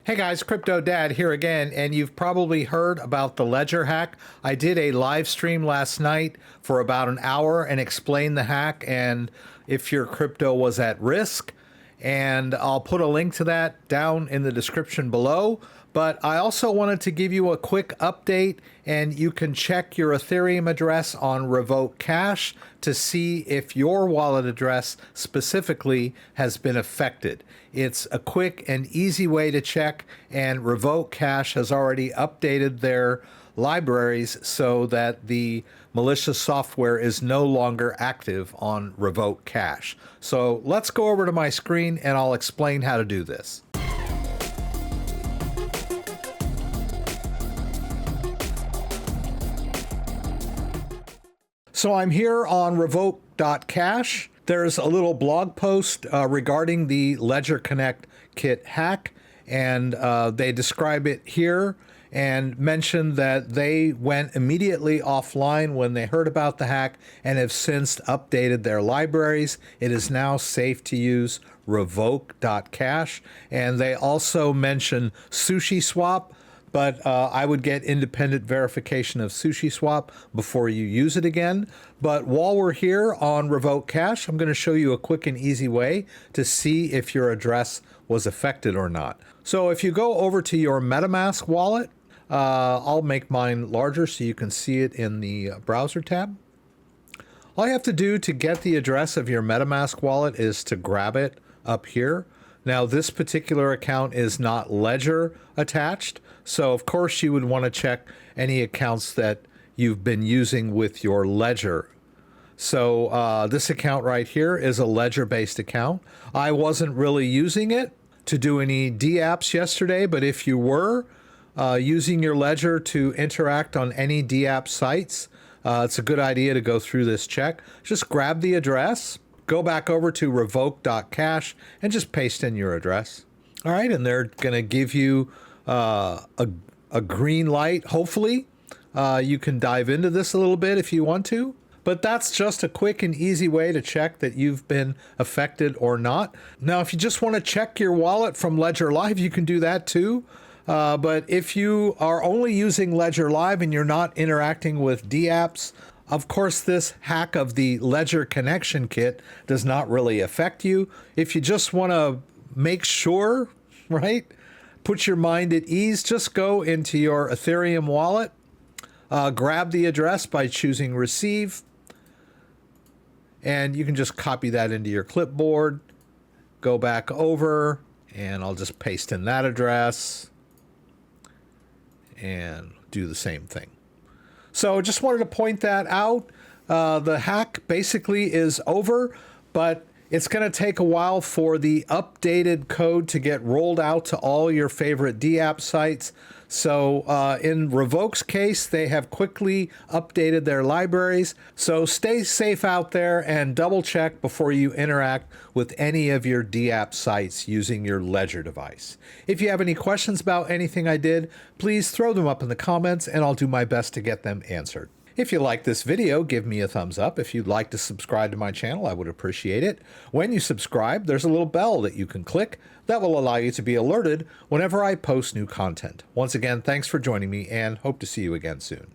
Hey guys, CryptoDad here again, and you've probably heard about the Ledger hack. I did a live stream last night for about an hour and explained the hack and if your crypto was at risk. And I'll put a link to that down in the description below. But I also wanted to give you a quick update, and you can check your Ethereum address on Revoke.cash to see if your wallet address specifically has been affected. It's a quick and easy way to check, and Revoke.cash has already updated their libraries so that the malicious software is no longer active on Revoke.cash. So let's go over to my screen and I'll explain how to do this. So I'm here on Revoke.cash. There's a little blog post regarding the Ledger Connect kit hack, and they describe it here and mention that they went immediately offline when they heard about the hack and have since updated their libraries. It is now safe to use Revoke.cash, and they also mention SushiSwap, but I would get independent verification of SushiSwap before you use it again. But while we're here on Revoke.cash, I'm going to show you a quick and easy way to see if your address was affected or not. So if you go over to your Metamask wallet, I'll make mine larger so you can see it in the browser tab. All you have to do to get the address of your Metamask wallet is to grab it up here. Now, this particular account is not Ledger attached, so of course you would want to check any accounts that you've been using with your Ledger. So this account right here is a Ledger-based account. I wasn't really using it to do any dApps yesterday, but if you were using your Ledger to interact on any dApp sites, it's a good idea to go through this check. Just grab the address, go back over to Revoke.cash, and just paste in your address. All right, and they're going to give you a green light. Hopefully, you can dive into this a little bit if you want to. But that's just a quick and easy way to check that you've been affected or not. Now, if you just want to check your wallet from Ledger Live, you can do that too. But if you are only using Ledger Live and you're not interacting with dApps, of course, this hack of the Ledger connection kit does not really affect you. If you just want to make sure, right, put your mind at ease, just go into your Ethereum wallet, grab the address by choosing receive, and you can just copy that into your clipboard, go back over, and I'll just paste in that address and do the same thing. So just wanted to point that out. The hack basically is over, but it's going to take a while for the updated code to get rolled out to all your favorite dApp sites. So in Revoke's case, they have quickly updated their libraries. So stay safe out there and double check before you interact with any of your dApp sites using your Ledger device. If you have any questions about anything I did, please throw them up in the comments and I'll do my best to get them answered. If you like this video, give me a thumbs up. If you'd like to subscribe to my channel, I would appreciate it. When you subscribe, there's a little bell that you can click that will allow you to be alerted whenever I post new content. Once again, thanks for joining me and hope to see you again soon.